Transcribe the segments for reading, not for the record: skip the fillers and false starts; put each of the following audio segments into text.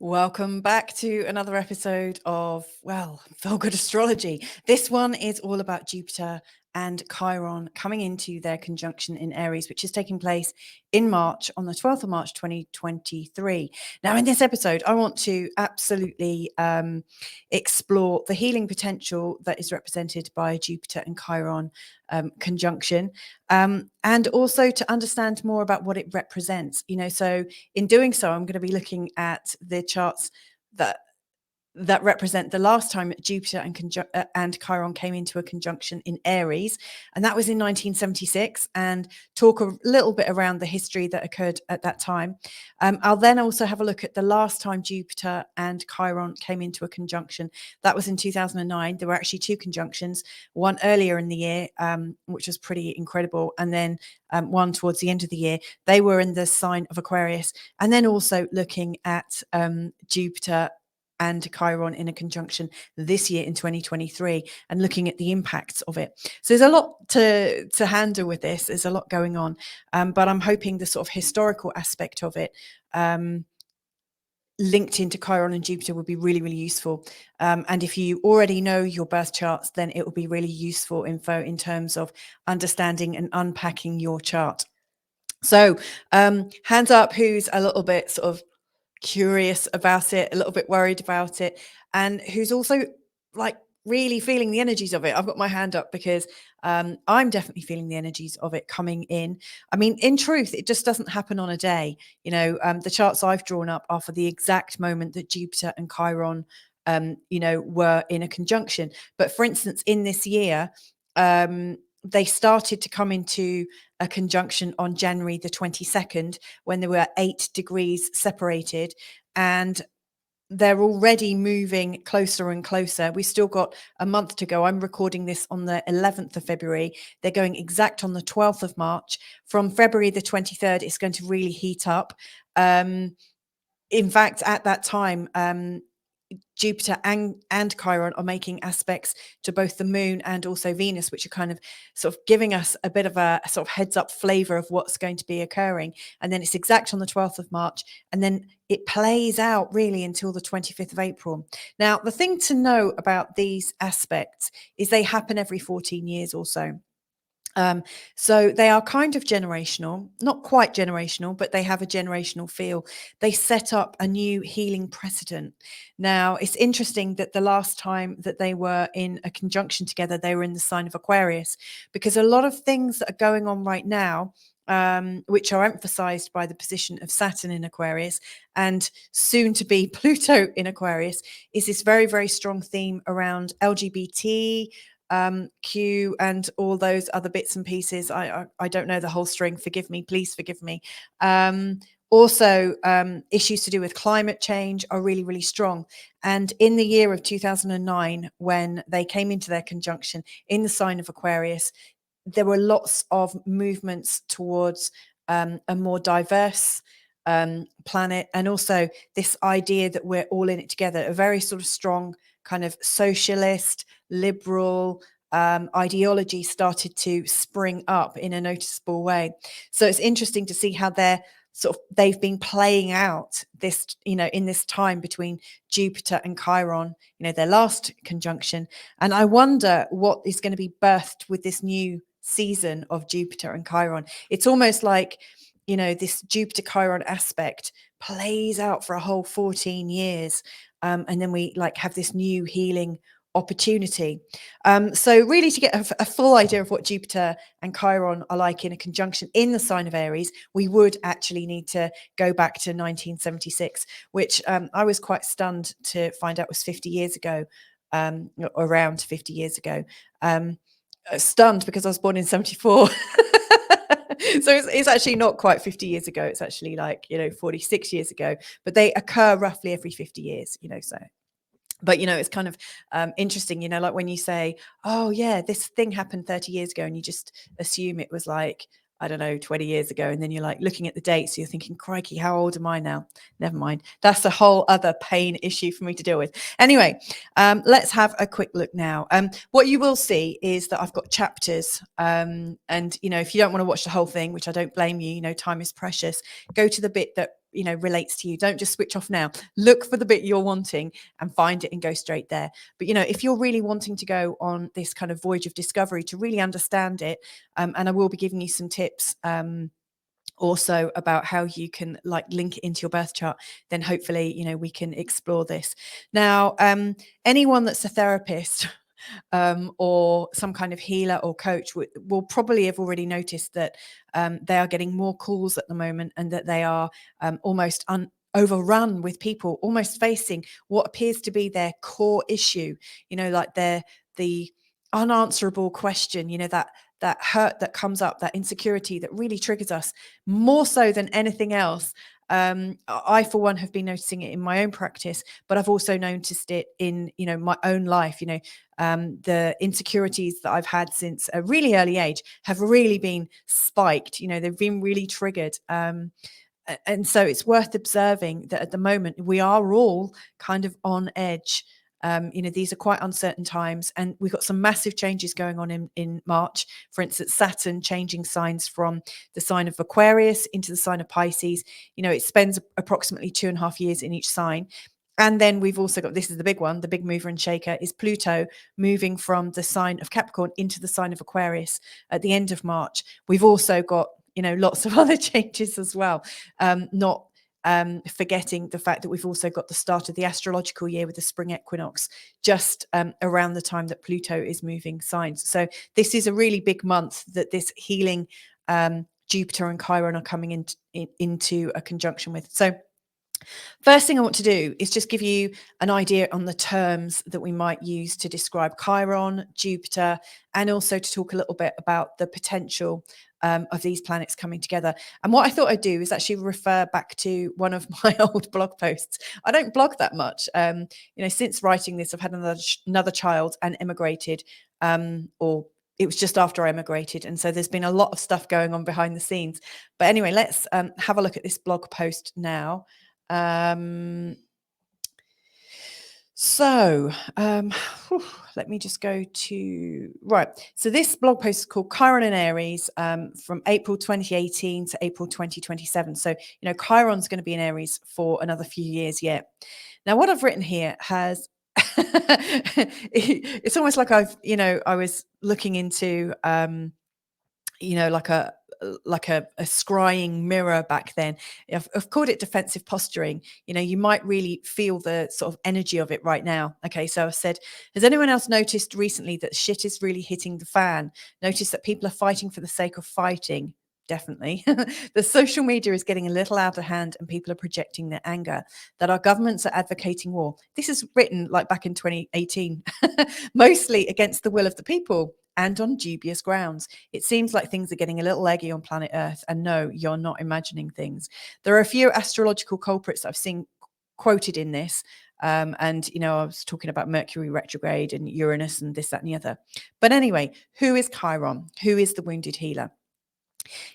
Welcome back to another episode of, Feel Good Astrology. This one is all about Jupiter and Chiron coming into their conjunction in Aries, which is taking place in March, on the 12th of March, 2023. Now, in this episode, I want to absolutely explore the healing potential that is represented by Jupiter and Chiron conjunction, and also to understand more about what it represents. So in doing so, I'm going to be looking at the charts that represent the last time Jupiter and Chiron came into a conjunction in Aries, and that was in 1976, and talk a little bit around the history that occurred at that time. I'll then also have a look at the last time Jupiter and Chiron came into a conjunction. That was in 2009. There were actually two conjunctions, one earlier in the year, which was pretty incredible, and then one towards the end of the year. They were in the sign of Aquarius, and then also looking at Jupiter and Chiron in a conjunction this year in 2023, and looking at the impacts of it. So there's a lot to handle with this. There's a lot going on, but I'm hoping the sort of historical aspect of it linked into Chiron and Jupiter would be really, really useful. And if you already know your birth charts, then it will be really useful info in terms of understanding and unpacking your chart. So hands up who's a little bit sort of curious about it, a little bit worried about it, and who's also like really feeling the energies of it. I've got my hand up because I'm definitely feeling the energies of it coming in. I mean, in truth, it just doesn't happen on a day. The charts I've drawn up are for the exact moment that Jupiter and Chiron were in a conjunction. But for instance, in this year, they started to come into a conjunction on January the 22nd, when there were 8 degrees separated, and they're already moving closer and closer. We've still got a month to go. I'm recording this on the 11th of February. They're going exact on the 12th of March. From February the 23rd, it's going to really heat up. In fact, at that time, Jupiter and Chiron are making aspects to both the moon and also Venus, which are kind of sort of giving us a bit of a sort of heads up flavor of what's going to be occurring. And then it's exact on the 12th of March, and then it plays out really until the 25th of April. Now, the thing to know about these aspects is they happen every 14 years or so. So they are kind of generational, not quite generational, but they have a generational feel. They set up a new healing precedent. Now, it's interesting that the last time that they were in a conjunction together, they were in the sign of Aquarius, because a lot of things that are going on right now, which are emphasized by the position of Saturn in Aquarius and soon to be Pluto in Aquarius, is this very, very strong theme around LGBT, Q, and all those other bits and pieces. I don't know the whole string. Forgive me, please forgive me. Also, issues to do with climate change are really, really strong. And in the year of 2009, when they came into their conjunction in the sign of Aquarius, there were lots of movements towards a more diverse planet, and also this idea that we're all in it together. A very sort of strong kind of socialist, liberal ideology started to spring up in a noticeable way. So it's interesting to see how they've been playing out this, in this time between Jupiter and Chiron, their last conjunction. And I wonder what is going to be birthed with this new season of Jupiter and Chiron. It's almost like, this Jupiter Chiron aspect plays out for a whole 14 years. And then we have this new healing opportunity. So really, to get a full idea of what Jupiter and Chiron are like in a conjunction in the sign of Aries, we would actually need to go back to 1976, which I was quite stunned to find out was 50 years ago, around 50 years ago. Stunned because I was born in 74. So it's actually not quite 50 years ago. It's actually 46 years ago, but they occur roughly every 50 years, so. But, it's kind of interesting, like when you say, oh, yeah, this thing happened 30 years ago, and you just assume it was 20 years ago. And then you're looking at the dates, so you're thinking, crikey, how old am I now? Never mind. That's a whole other pain issue for me to deal with. Anyway, let's have a quick look now. What you will see is that I've got chapters. And, if you don't want to watch the whole thing, which I don't blame you, time is precious, go to the bit that relates to you. Don't just switch off now. Look for the bit you're wanting and find it and go straight there. But if you're really wanting to go on this kind of voyage of discovery to really understand it, and I will be giving you some tips also about how you can link it into your birth chart, then hopefully we can explore this. Now anyone that's a therapist or some kind of healer or coach will probably have already noticed that they are getting more calls at the moment, and that they are almost overrun with people almost facing what appears to be their core issue, like the unanswerable question, that hurt that comes up, that insecurity that really triggers us more so than anything else. I, for one, have been noticing it in my own practice, but I've also noticed it in, my own life. The insecurities that I've had since a really early age have really been spiked. They've been really triggered. And so it's worth observing that at the moment we are all kind of on edge. These are quite uncertain times, and we've got some massive changes going on in March. For instance, Saturn changing signs from the sign of Aquarius into the sign of Pisces. It spends approximately 2.5 years in each sign. And then we've also got, this is the big one, the big mover and shaker, is Pluto moving from the sign of Capricorn into the sign of Aquarius at the end of March. We've also got, lots of other changes as well. Not forgetting the fact that we've also got the start of the astrological year with the spring equinox just around the time that Pluto is moving signs. So this is a really big month that this healing Jupiter and Chiron are coming into a conjunction with. So first thing I want to do is just give you an idea on the terms that we might use to describe Chiron, Jupiter, and also to talk a little bit about the potential of these planets coming together. And what I thought I'd do is actually refer back to one of my old blog posts. I don't blog that much. Since writing this, I've had another child and emigrated, or it was just after I emigrated. And so there's been a lot of stuff going on behind the scenes. But anyway, let's have a look at this blog post now. Let me just go to, right. So this blog post is called Chiron and Aries from April 2018 to April 2027. So, Chiron's going to be in Aries for another few years yet. Now, what I've written here has, it's almost like I was looking into, like a scrying mirror back then. I've called it defensive posturing. You might really feel the sort of energy of it right now. Okay, so I've said, has anyone else noticed recently that shit is really hitting the fan? Notice that people are fighting for the sake of fighting. Definitely. The social media is getting a little out of hand, and people are projecting their anger, that our governments are advocating war. This is written like back in 2018, mostly against the will of the people and on dubious grounds. It seems like things are getting a little leggy on planet Earth, and no, you're not imagining things. There are a few astrological culprits I've seen quoted in this. And, I was talking about Mercury retrograde and Uranus and this, that, and the other. But anyway, who is Chiron? Who is the wounded healer?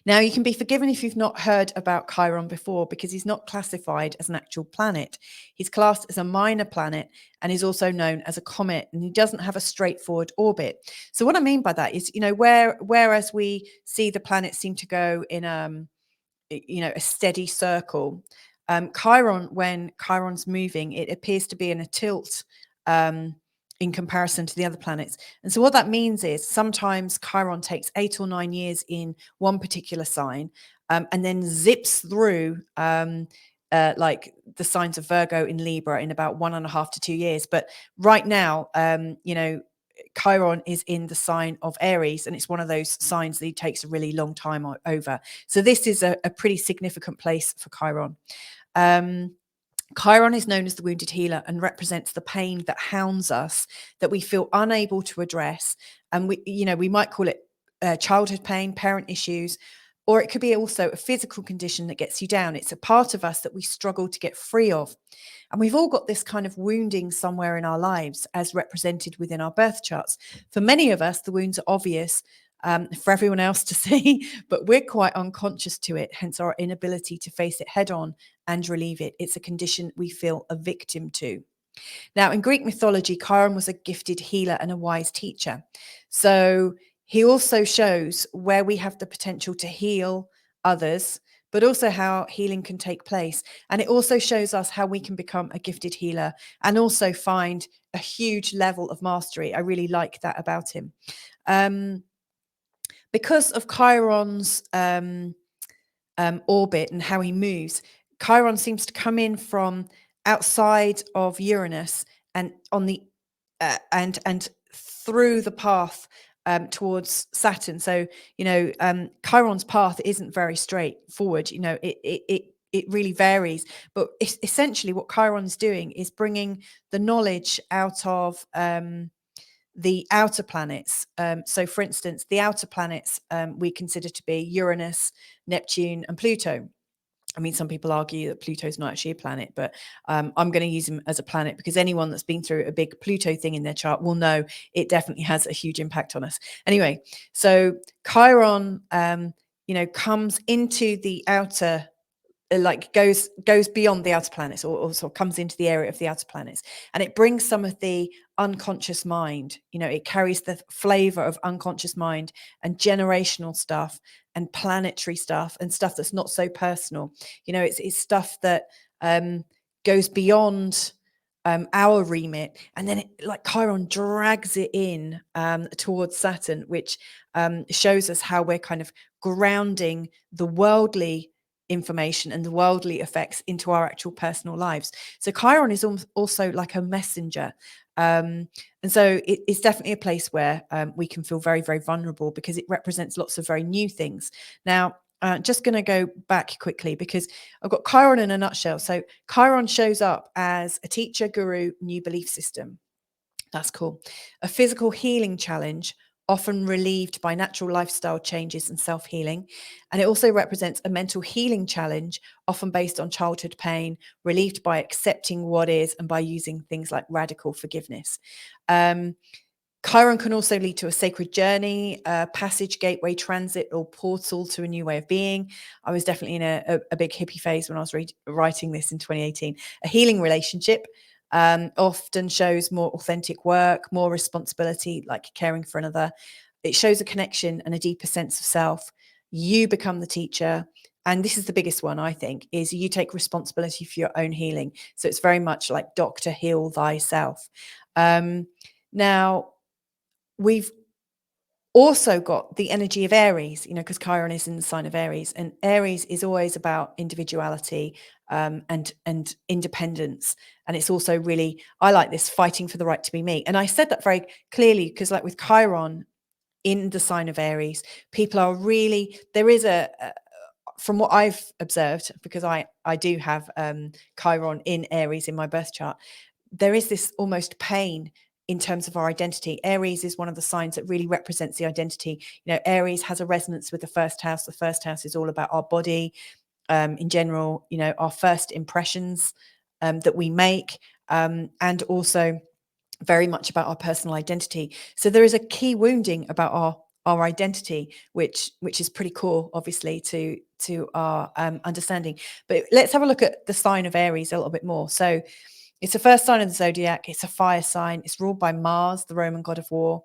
Now, you can be forgiven if you've not heard about Chiron before, because he's not classified as an actual planet. He's classed as a minor planet and is also known as a comet, and he doesn't have a straightforward orbit. So what I mean by that is, whereas we see the planets seem to go in a steady circle, Chiron, when Chiron's moving, it appears to be in a tilt in comparison to the other planets. And so what that means is sometimes Chiron takes 8 or 9 years in one particular sign, and then zips through like the signs of Virgo in Libra in about 1.5 to 2 years. But right now, Chiron is in the sign of Aries, and it's one of those signs that he takes a really long time over. So this is a pretty significant place for Chiron. Chiron is known as the wounded healer and represents the pain that hounds us, that we feel unable to address. And we might call it childhood pain, parent issues, or it could be also a physical condition that gets you down. It's a part of us that we struggle to get free of. And we've all got this kind of wounding somewhere in our lives, as represented within our birth charts. For many of us, the wounds are obvious, for everyone else to see, but we're quite unconscious to it, hence our inability to face it head on and relieve it. It's a condition we feel a victim to. Now, in Greek mythology, Chiron was a gifted healer and a wise teacher. So he also shows where we have the potential to heal others, but also how healing can take place. And it also shows us how we can become a gifted healer and also find a huge level of mastery. I really like that about him. Because of Chiron's orbit and how he moves, Chiron seems to come in from outside of Uranus and on the and through the path towards Saturn. So Chiron's path isn't very straightforward. It really varies, but essentially what Chiron's doing is bringing the knowledge out of the outer planets. So for instance, the outer planets we consider to be Uranus, Neptune and Pluto. I mean, some people argue that Pluto's not actually a planet, but I'm going to use him as a planet because anyone that's been through a big Pluto thing in their chart will know it definitely has a huge impact on us. Anyway, so Chiron, comes into the outer, like goes beyond the outer planets, or sort of comes into the area of the outer planets, and it brings some of the unconscious mind. It carries the flavor of unconscious mind and generational stuff and planetary stuff and stuff that's not so personal. It's stuff that goes beyond our remit, and then Chiron drags it in towards Saturn, which shows us how we're kind of grounding the worldly information and the worldly effects into our actual personal lives. So Chiron is also like a messenger. And so it's definitely a place where we can feel very, very vulnerable because it represents lots of very new things. Now, just going to go back quickly because I've got Chiron in a nutshell. So Chiron shows up as a teacher, guru, new belief system. That's cool. A physical healing challenge, often relieved by natural lifestyle changes and self-healing. And it also represents a mental healing challenge, often based on childhood pain, relieved by accepting what is and by using things like radical forgiveness. Chiron can also lead to a sacred journey, a passage, gateway, transit, or portal to a new way of being. I was definitely in a big hippie phase when I was writing this in 2018. A healing relationship often shows more authentic work, more responsibility, like caring for another. It shows a connection and a deeper sense of self. You become the teacher. And this is the biggest one, I think, is you take responsibility for your own healing. So it's very much like doctor, heal thyself. Now, we've also got the energy of Aries, because Chiron is in the sign of Aries, and Aries is always about individuality and independence. And it's also really, I like this, fighting for the right to be me. And I said that very clearly because like with Chiron in the sign of Aries, people are really, there is from what I've observed, because I do have Chiron in Aries in my birth chart, there is this almost pain in terms of our identity. Aries is one of the signs that really represents the identity. Aries has a resonance with the first house. The first house is all about our body in general, our first impressions that we make, and also very much about our personal identity. So there is a key wounding about our identity, which is pretty cool, obviously, to our understanding. But let's have a look at the sign of Aries a little bit more. So it's the first sign of the zodiac. It's a fire sign. It's ruled by Mars, the Roman god of war.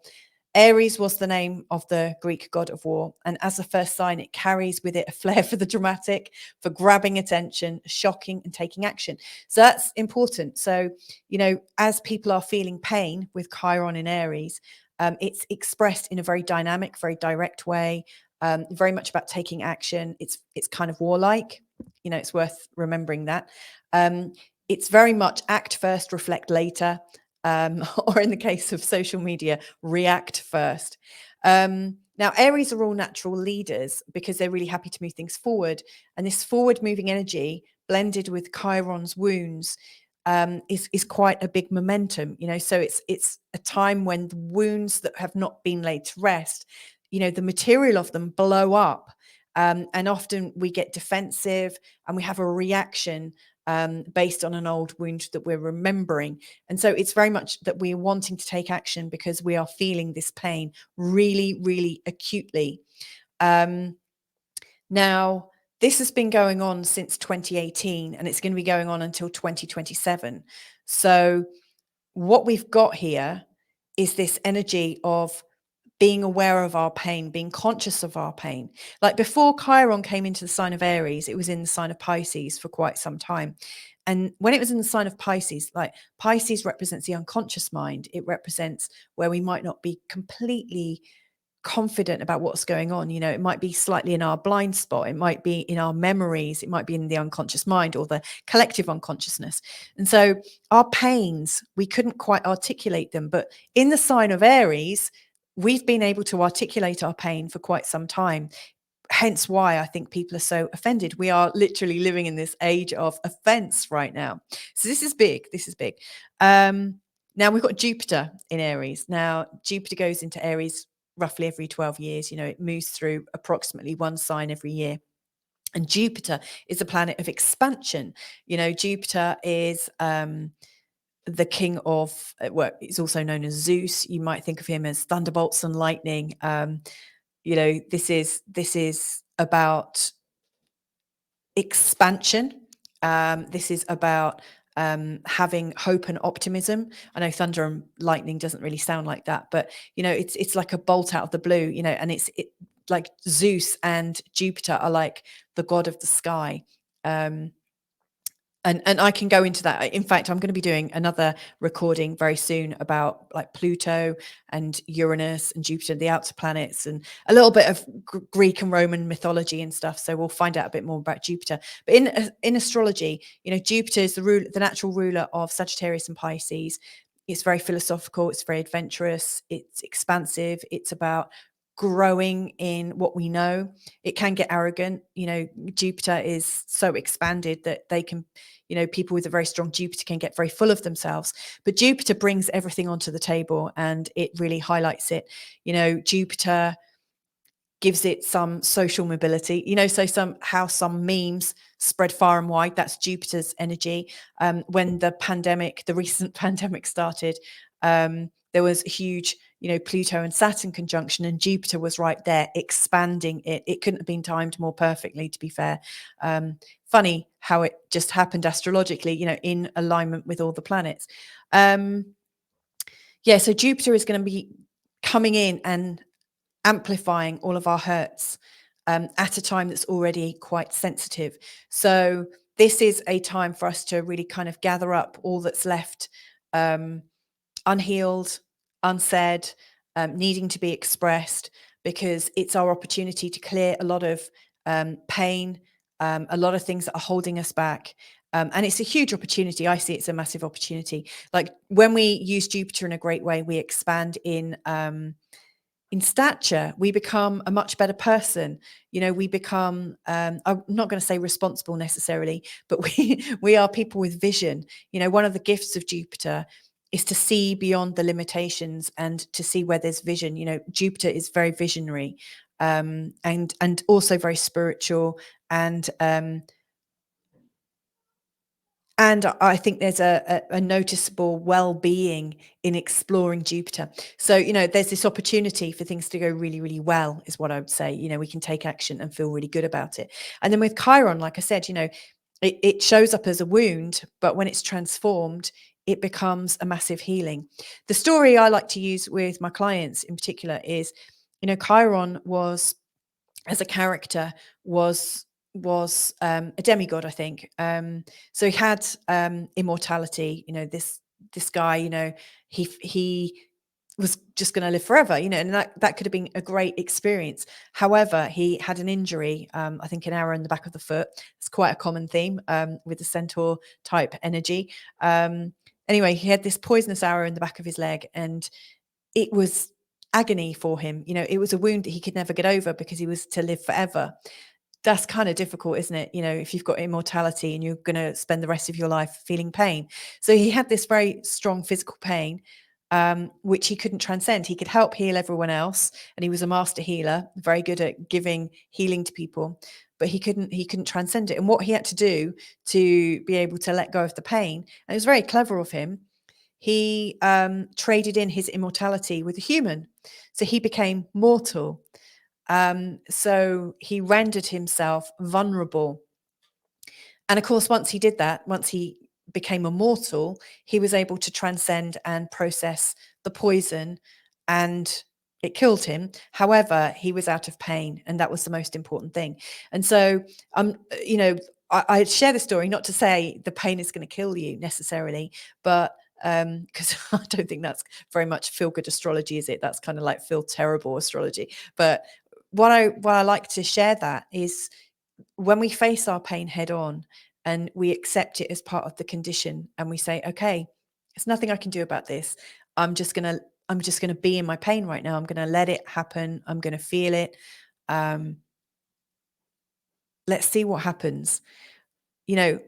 Aries was the name of the Greek god of war. And as the first sign, it carries with it a flair for the dramatic, for grabbing attention, shocking, and taking action. So that's important. So, as people are feeling pain with Chiron in Aries, it's expressed in a very dynamic, very direct way, very much about taking action. It's kind of warlike. It's worth remembering that. It's very much act first, reflect later, or in the case of social media, react first. Now, Aries are all natural leaders because they're really happy to move things forward. And this forward moving energy blended with Chiron's wounds is quite a big momentum, so it's a time when the wounds that have not been laid to rest, the material of them blow up. And often we get defensive and we have a reaction based on an old wound that we're remembering. And so it's very much that we're wanting to take action because we are feeling this pain really, really acutely. Now, this has been going on since 2018 and it's going to be going on until 2027. So what we've got here is this energy of being aware of our pain, being conscious of our pain. Like before Chiron came into the sign of Aries, it was in the sign of Pisces for quite some time. And when it was in the sign of Pisces, like Pisces represents the unconscious mind. It represents where we might not be completely confident about what's going on. You know, it might be slightly in our blind spot, it might be in our memories, it might be in the unconscious mind or the collective unconsciousness. And so our pains, we couldn't quite articulate them, but in the sign of Aries, we've been able to articulate our pain for quite some time. Hence why I think people are so offended. We are literally living in this age of offense right now. So this is big. This is big. Now we've got Jupiter in Aries. Now Jupiter goes into Aries roughly every 12 years. You know, it moves through approximately one sign every year. And Jupiter is a planet of expansion. You know, Jupiter is the king of, well, it's also known as Zeus. You might think of him as thunderbolts and lightning. You know, this is about expansion. This is about having hope and optimism. I know thunder and lightning doesn't really sound like that, but you know, it's like a bolt out of the blue, you know, and it's like Zeus and Jupiter are like the god of the sky. And I can go into that. In fact, I'm going to be doing another recording very soon about like Pluto and Uranus and Jupiter, the outer planets, and a little bit of Greek and Roman mythology and stuff. So we'll find out a bit more about Jupiter. But in astrology, you know, Jupiter is the natural ruler of Sagittarius and Pisces. It's very philosophical. It's very adventurous. It's expansive. It's about growing in what we know. It can get arrogant. You know, Jupiter is so expanded that they can, you know, people with a very strong Jupiter can get very full of themselves. But Jupiter brings everything onto the table and it really highlights it. You know, Jupiter gives it some social mobility, you know, so some memes spread far and wide. That's Jupiter's energy. When the recent pandemic started, there was a huge, you know, Pluto and Saturn conjunction, and Jupiter was right there expanding it. It couldn't have been timed more perfectly, to be fair. Funny how it just happened astrologically, you know, in alignment with all the planets. Yeah, so Jupiter is going to be coming in and amplifying all of our hurts at a time that's already quite sensitive. So this is a time for us to really kind of gather up all that's left unhealed, unsaid, needing to be expressed, because it's our opportunity to clear a lot of pain, a lot of things that are holding us back. And it's a huge opportunity. I see it's a massive opportunity. Like when we use Jupiter in a great way, we expand in stature. We become a much better person. You know, we become, I'm not going to say responsible necessarily, but we are people with vision. You know, one of the gifts of Jupiter is to see beyond the limitations and to see where there's vision. You know, Jupiter is very visionary, and also very spiritual, and I think there's a noticeable well-being in exploring Jupiter. So, you know, there's this opportunity for things to go really, really well, is what I would say. You know, we can take action and feel really good about it. And then with Chiron, like I said, you know, it shows up as a wound, but when it's transformed, it becomes a massive healing. The story I like to use with my clients in particular is, you know, Chiron was, as a character, was a demigod, I think. So he had immortality. You know, this guy, you know, he was just going to live forever, you know, and that could have been a great experience. However, he had an injury, I think an arrow in the back of the foot. It's quite a common theme with the centaur type energy. Anyway, he had this poisonous arrow in the back of his leg, and it was agony for him. You know, it was a wound that he could never get over because he was to live forever. That's kind of difficult, isn't it? You know, if you've got immortality and you're going to spend the rest of your life feeling pain. So he had this very strong physical pain, which he couldn't transcend. He could help heal everyone else, and he was a master healer, very good at giving healing to people, but he couldn't transcend it. And what he had to do to be able to let go of the pain, and it was very clever of him, he traded in his immortality with a human. So he became mortal. So he rendered himself vulnerable. And of course, once he did that, once he became immortal, he was able to transcend and process the poison and it killed him. However, he was out of pain, and that was the most important thing. And so, you know, I share the story not to say the pain is going to kill you necessarily, but because I don't think that's very much feel good astrology, is it? That's kind of like feel terrible astrology. But what I like to share that is when we face our pain head on and we accept it as part of the condition, and we say, okay, there's nothing I can do about this. I'm just gonna be in my pain right now. I'm gonna let it happen. I'm gonna feel it. Let's see what happens. You know,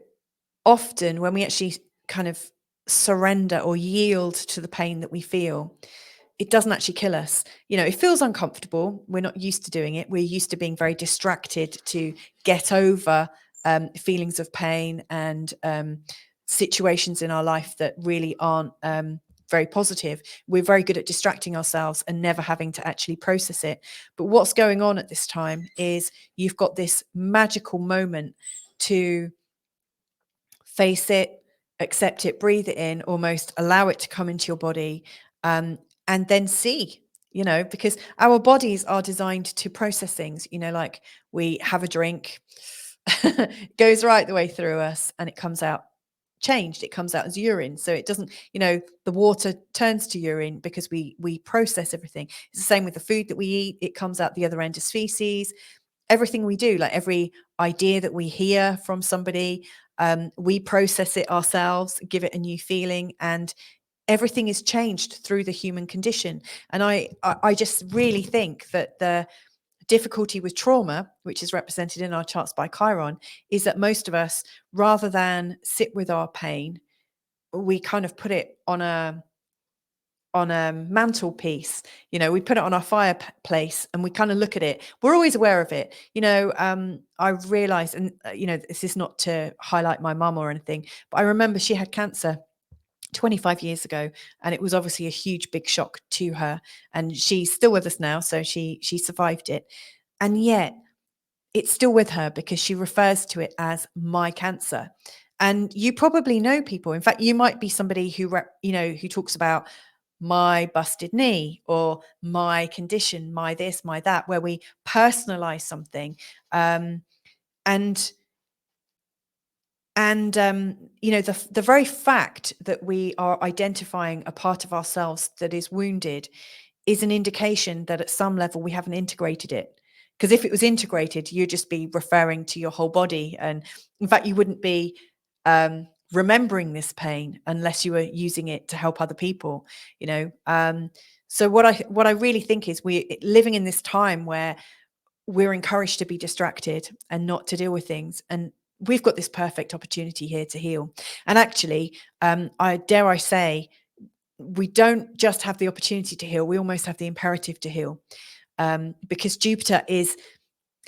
often when we actually kind of surrender or yield to the pain that we feel, it doesn't actually kill us. You know, it feels uncomfortable. We're not used to doing it. We're used to being very distracted to get over feelings of pain and situations in our life that really aren't very positive. We're very good at distracting ourselves and never having to actually process it. But what's going on at this time is you've got this magical moment to face it, accept it, breathe it in, almost allow it to come into your body, and then see, you know, because our bodies are designed to process things, you know, like we have a drink, goes right the way through us, and it comes out changed. It comes out as urine. So it doesn't, you know, the water turns to urine because we process everything. It's the same with the food that we eat. It comes out the other end as feces. Everything we do, like every idea that we hear from somebody, we process it ourselves, give it a new feeling, and everything is changed through the human condition. And I just really think that the difficulty with trauma, which is represented in our charts by Chiron, is that most of us, rather than sit with our pain, we kind of put it on a mantelpiece. You know, we put it on our fireplace and we kind of look at it. We're always aware of it. You know, I realized, and you know, this is not to highlight my mum or anything, but I remember she had cancer 25 years ago, and it was obviously a huge big shock to her, and she's still with us now, so she survived it. And yet it's still with her because she refers to it as my cancer. And you probably know people, in fact you might be somebody who you know, who talks about my busted knee or my condition, my this, my that, where we personalize something. And you know, the very fact that we are identifying a part of ourselves that is wounded is an indication that at some level we haven't integrated it. Because if it was integrated, you'd just be referring to your whole body. And in fact, you wouldn't be remembering this pain unless you were using it to help other people, you know. So what I really think is we're living in this time where we're encouraged to be distracted and not to deal with things. And we've got this perfect opportunity here to heal. And actually, I dare say, we don't just have the opportunity to heal, we almost have the imperative to heal, because Jupiter is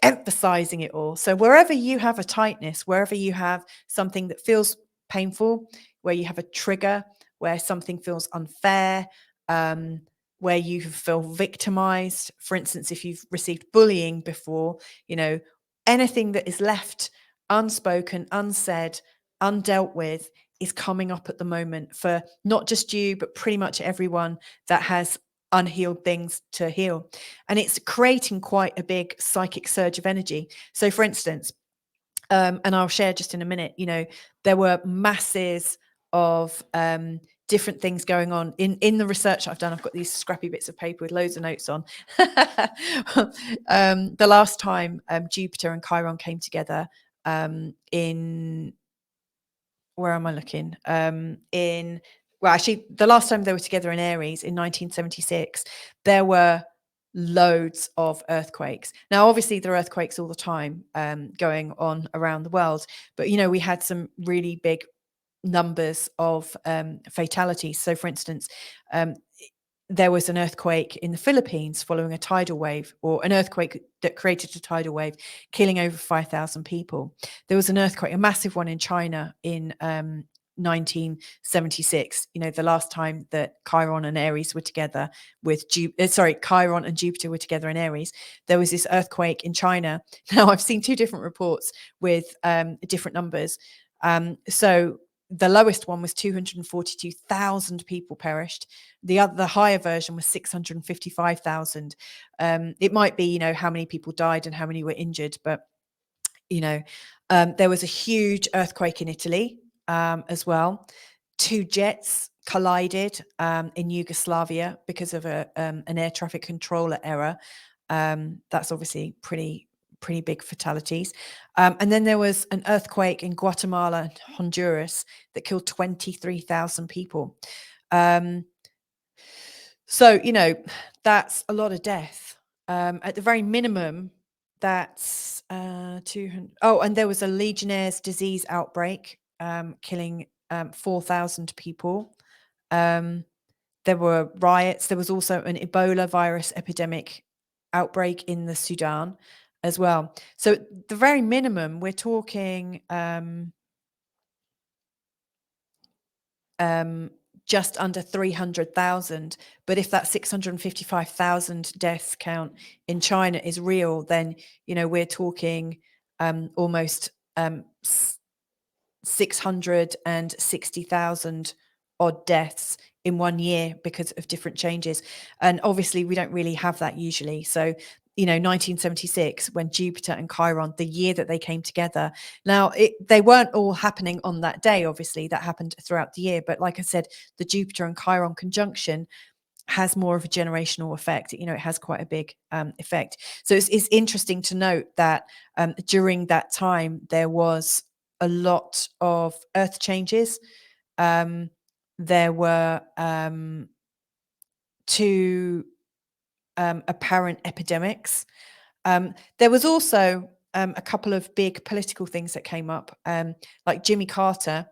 emphasizing it all. So wherever you have a tightness, wherever you have something that feels painful, where you have a trigger, where something feels unfair, where you feel victimized, for instance, if you've received bullying before, you know, anything that is left unspoken, unsaid, undealt with is coming up at the moment for not just you, but pretty much everyone that has unhealed things to heal. And it's creating quite a big psychic surge of energy. So for instance, and I'll share just in a minute, you know, there were masses of different things going on in the research I've done. I've got these scrappy bits of paper with loads of notes on. The last time Jupiter and Chiron came together in, where am I looking? Well, actually, the last time they were together in Aries in 1976, there were loads of earthquakes. Now, obviously, there are earthquakes all the time going on around the world, but you know, we had some really big numbers of fatalities. So, for instance, there was an earthquake in the Philippines following a tidal wave, or an earthquake that created a tidal wave, killing over 5,000 people. There was an earthquake, a massive one in China in 1976. You know, the last time that Chiron and Aries were together with Chiron and Jupiter were together in Aries, there was this earthquake in China. Now, I've seen two different reports with different numbers. So the lowest one was 242,000 people perished. The higher version was 655,000. It might be, how many people died and how many were injured, but there was a huge earthquake in Italy as well. 2 jets collided in Yugoslavia because of an air traffic controller error. That's obviously pretty big fatalities. And then there was an earthquake in Guatemala and Honduras that killed 23,000 people. So, that's a lot of death. At the very minimum, that's 200. Oh, and there was a Legionnaire's disease outbreak, killing 4,000 people. There were riots. There was also an Ebola virus epidemic outbreak in the Sudan as well. So the very minimum, we're talking just under 300,000. But if that 655,000 deaths count in China is real, then, we're talking almost 660,000 odd deaths in 1 year because of different changes. And obviously we don't really have that usually. So, 1976, when Jupiter and Chiron, the year that they came together. Now, they weren't all happening on that day, obviously, that happened throughout the year. But like I said, the Jupiter and Chiron conjunction has more of a generational effect. It has quite a big effect. So it's interesting to note that during that time, there was a lot of earth changes. There were 2 apparent epidemics. There was also a couple of big political things that came up, like Jimmy Carter,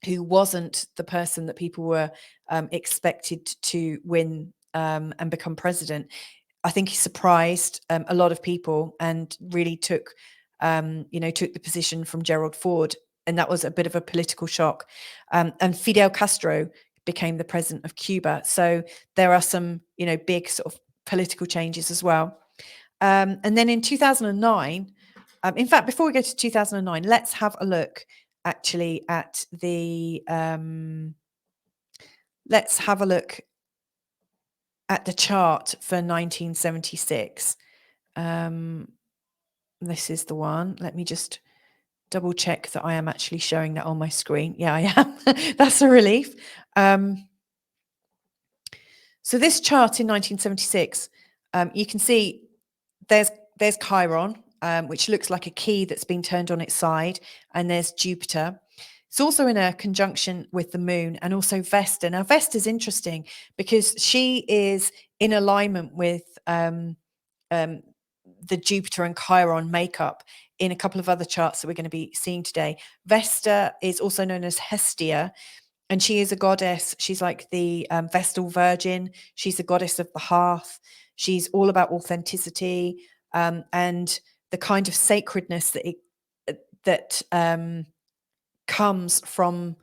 who wasn't the person that people were expected to win and become president. I think he surprised a lot of people and really took the position from Gerald Ford, and that was a bit of a political shock. And Fidel Castro became the president of Cuba. So there are some, big sort of political changes as well. And then in 2009, in fact, before we go to 2009, let's have a look actually at the chart for 1976. This is the one. Let me just double check that I am actually showing that on my screen. Yeah, I am. That's a relief. So this chart in 1976, you can see there's Chiron, which looks like a key that's been turned on its side, and there's Jupiter. It's also in a conjunction with the moon, and also Vesta. Now, Vesta's interesting because she is in alignment with the Jupiter and Chiron makeup in a couple of other charts that we're going to be seeing today. Vesta is also known as Hestia, and she is a goddess. She's like the Vestal Virgin. She's a goddess of the hearth. She's all about authenticity and the kind of sacredness that comes from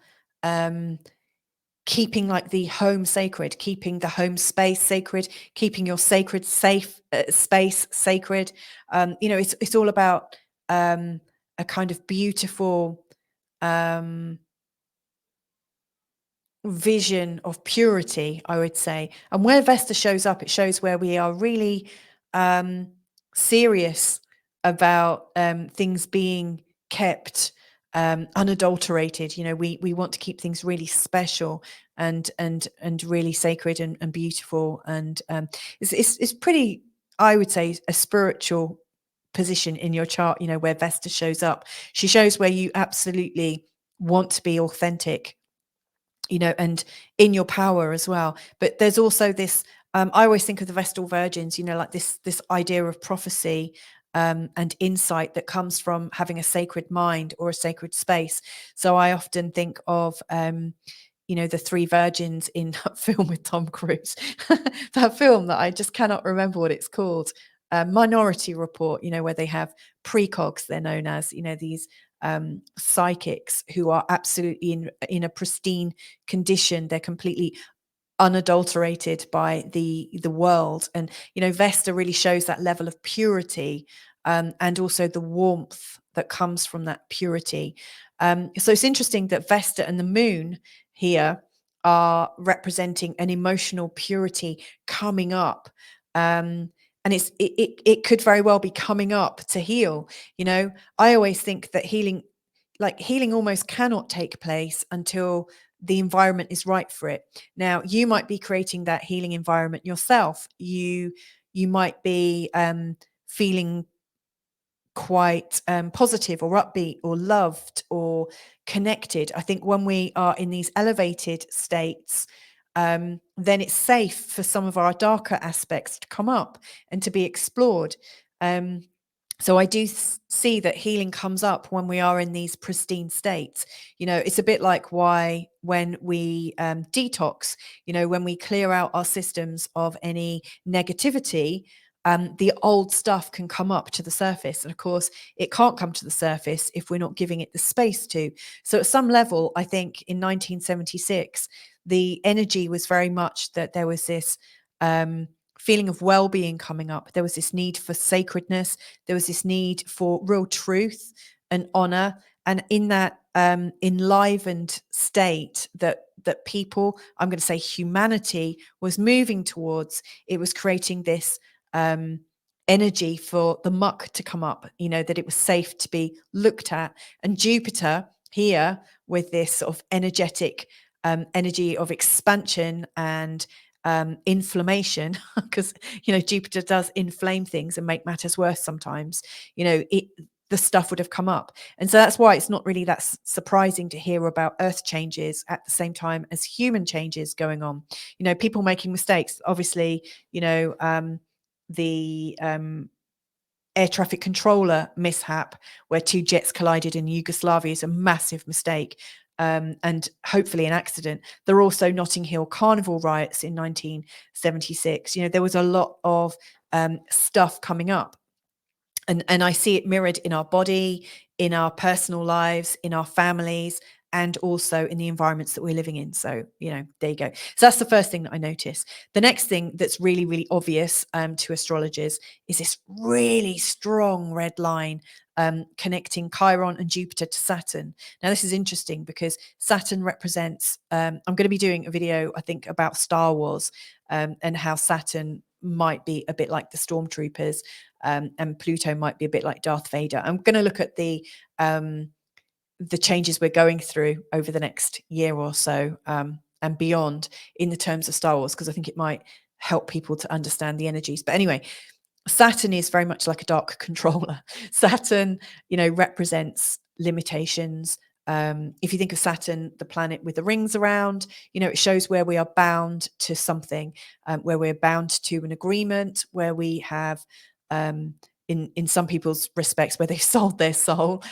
keeping like the home sacred, keeping the home space sacred, keeping your sacred safe space sacred. It's all about a kind of beautiful vision of purity, I would say. And where Vesta shows up, it shows where we are really serious about things being kept unadulterated. We want to keep things really special and really sacred and beautiful. And it's pretty, I would say, a spiritual position in your chart, where Vesta shows up. She shows where you absolutely want to be authentic, and in your power as well. But there's also this, I always think of the Vestal Virgins, like this idea of prophecy and insight that comes from having a sacred mind or a sacred space. So I often think of, the 3 virgins in that film with Tom Cruise, that film that I just cannot remember what it's called. Minority Report, where they have precogs, they're known as, these psychics who are absolutely in a pristine condition. They're completely unadulterated by the world. And, Vesta really shows that level of purity and also the warmth that comes from that purity. So it's interesting that Vesta and the moon here are representing an emotional purity coming up. And it could very well be coming up to heal. I always think that healing almost cannot take place until the environment is right for it. Now, you might be creating that healing environment yourself. You might be feeling quite positive or upbeat or loved or connected. I think when we are in these elevated states, then it's safe for some of our darker aspects to come up and to be explored. So I do see that healing comes up when we are in these pristine states. It's a bit like why when we detox, when we clear out our systems of any negativity, the old stuff can come up to the surface. And of course, it can't come to the surface if we're not giving it the space to. So at some level, I think in 1976, the energy was very much that there was this feeling of well-being coming up. There was this need for sacredness. There was this need for real truth and honor. And in that enlivened state that people, I'm going to say humanity, was moving towards, it was creating this energy for the muck to come up, that it was safe to be looked at. And Jupiter here with this sort of energetic energy of expansion and inflammation, because Jupiter does inflame things and make matters worse sometimes. The stuff would have come up, and so that's why it's not really that surprising to hear about Earth changes at the same time as human changes going on. People making mistakes. Obviously, the air traffic controller mishap where two jets collided in Yugoslavia is a massive mistake. And hopefully an accident. There are also Notting Hill Carnival riots in 1976. There was a lot of stuff coming up. And I see it mirrored in our body, in our personal lives, in our families, and also in the environments that we're living in. So, there you go. So that's the first thing that I notice. The next thing that's really, really obvious to astrologers is this really strong red line connecting Chiron and Jupiter to Saturn. Now, this is interesting because Saturn represents, I'm going to be doing a video, I think, about Star Wars and how Saturn might be a bit like the stormtroopers and Pluto might be a bit like Darth Vader. I'm going to look at the changes we're going through over the next year or so and beyond in the terms of Star Wars, because I think it might help people to understand the energies. But anyway, Saturn is very much like a dark controller. Saturn, represents limitations. If you think of Saturn, the planet with the rings around, it shows where we are bound to something, where we're bound to an agreement, where we have, in some people's respects, where they've sold their soul,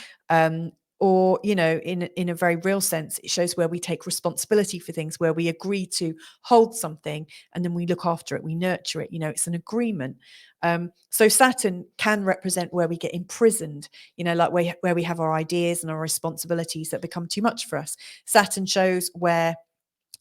or in a very real sense, it shows where we take responsibility for things, where we agree to hold something and then we look after it, we nurture it. It's an agreement. So Saturn can represent where we get imprisoned, like where we have our ideas and our responsibilities that become too much for us. Saturn shows where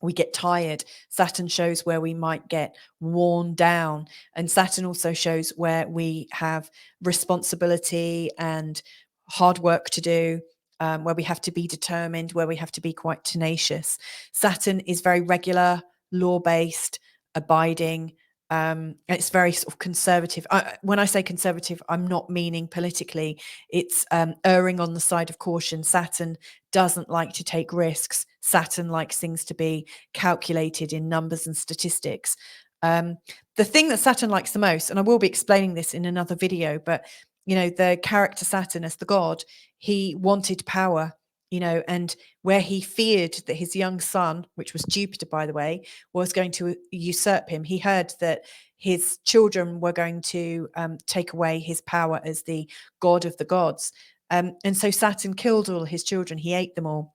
we get tired. Saturn shows where we might get worn down. And Saturn also shows where we have responsibility and hard work to do, where we have to be determined, where we have to be quite tenacious. Saturn is very regular, law-based, abiding. It's very sort of conservative. When I say conservative, I'm not meaning politically. It's erring on the side of caution. Saturn doesn't like to take risks. Saturn likes things to be calculated in numbers and statistics. The thing that Saturn likes the most, and I will be explaining this in another video, but the character Saturn as the god, he wanted power, and where he feared that his young son, which was Jupiter, by the way, was going to usurp him. He heard that his children were going to take away his power as the god of the gods. And so Saturn killed all his children. He ate them all.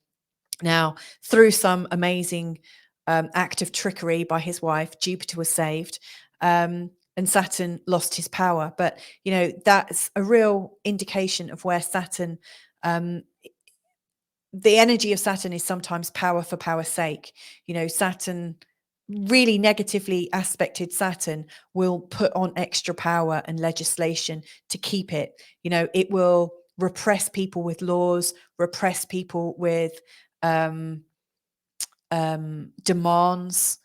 Now, through some amazing act of trickery by his wife, Jupiter was saved. And Saturn lost his power. But, that's a real indication of where Saturn, the energy of Saturn is sometimes power for power's sake. Saturn, really negatively aspected Saturn, will put on extra power and legislation to keep it. It will repress people with laws, repress people with demands.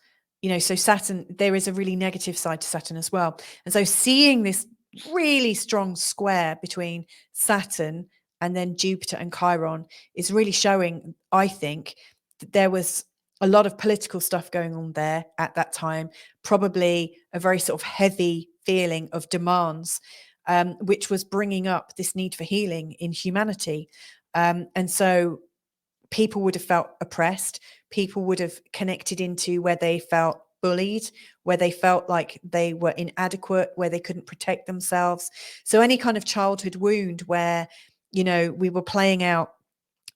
So Saturn, there is a really negative side to Saturn as well. And so seeing this really strong square between Saturn and then Jupiter and Chiron is really showing, I think, that there was a lot of political stuff going on there at that time, probably a very sort of heavy feeling of demands, which was bringing up this need for healing in humanity. And so people would have felt oppressed. People would have connected into where they felt bullied, where they felt like they were inadequate, where they couldn't protect themselves. So any kind of childhood wound where, we were playing out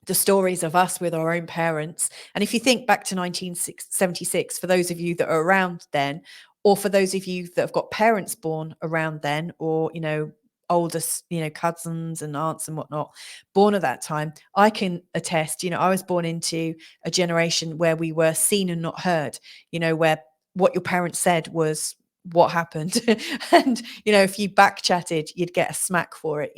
the stories of us with our own parents. And if you think back to 1976, for those of you that are around then, or for those of you that have got parents born around then, or, older, cousins and aunts and whatnot, born at that time, I can attest, I was born into a generation where we were seen and not heard, where what your parents said was what happened. And, if you back chatted, you'd get a smack for it,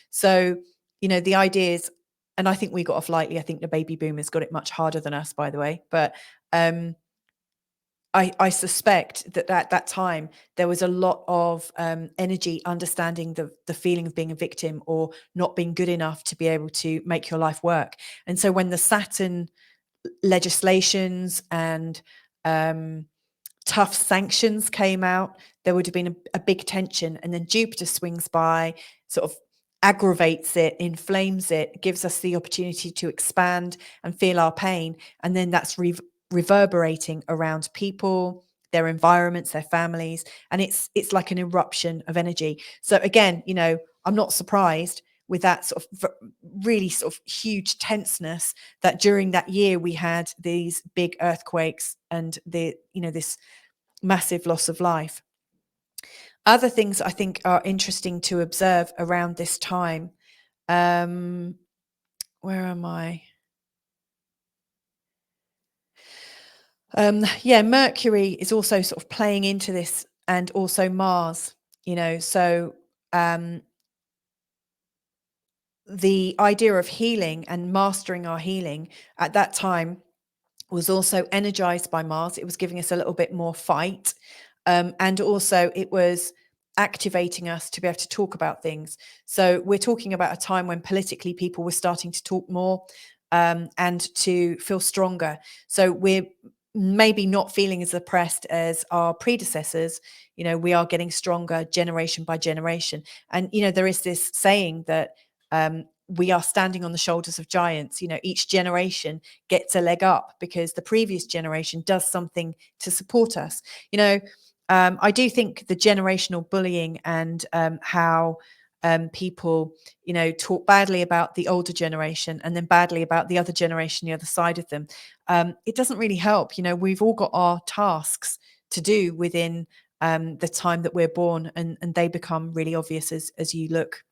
So, the idea is, and I think we got off lightly. I think the baby boomers got it much harder than us, by the way. But I suspect that at that time there was a lot of energy understanding the feeling of being a victim or not being good enough to be able to make your life work. And so when the Saturn legislations and tough sanctions came out, there would have been a big tension. And then Jupiter swings by, sort of aggravates it, inflames it, gives us the opportunity to expand and feel our pain. And then that's reverberating around people, their environments, their families. And it's like an eruption of energy. So again, I'm not surprised with that sort of really sort of huge tenseness that during that year we had these big earthquakes and this massive loss of life. Other things I think are interesting to observe around this time. Where am I? Mercury is also sort of playing into this, and also Mars, so the idea of healing and mastering our healing at that time was also energized by Mars. It was giving us a little bit more fight. And also it was activating us to be able to talk about things. So we're talking about a time when politically people were starting to talk more and to feel stronger. So we're maybe not feeling as oppressed as our predecessors. We are getting stronger generation by generation. And, there is this saying that we are standing on the shoulders of giants. Each generation gets a leg up because the previous generation does something to support us. I do think the generational bullying and how people, talk badly about the older generation and then badly about the other generation, the other side of them. It doesn't really help. We've all got our tasks to do within the time that we're born, and they become really obvious as you look